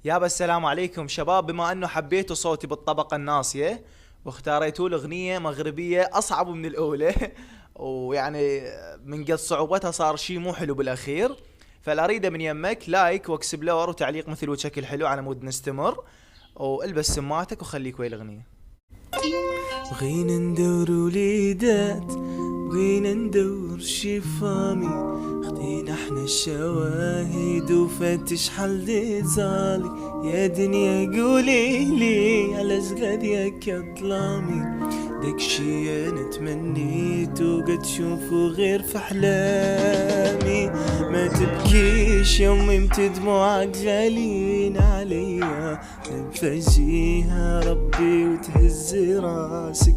يابا السلام عليكم شباب. بما انه حبيتوا صوتي بالطبقة الناصية واختاريتوا الأغنية مغربية أصعب من الأولى ويعني من قد صعوبتها صار شي مو حلو بالأخير، فلا أريده من يمك لايك واكسبلور وتعليق مثل وشكل حلو على مود نستمر، والبس سماعتك وخليك ويا الأغنية. بغينا ندور وليدات، بغينا ندور شي فامي، خدينا احنا الشواهد وفتش حل زالي. يا دنيا قولي لي على زغد يا كظلامي، داك شي انا تمنيت وقد شوفه غير في احلامي. ما تبكيش يومي متى دموعك غالين عليا، نفجيها ربي وتهز راسك.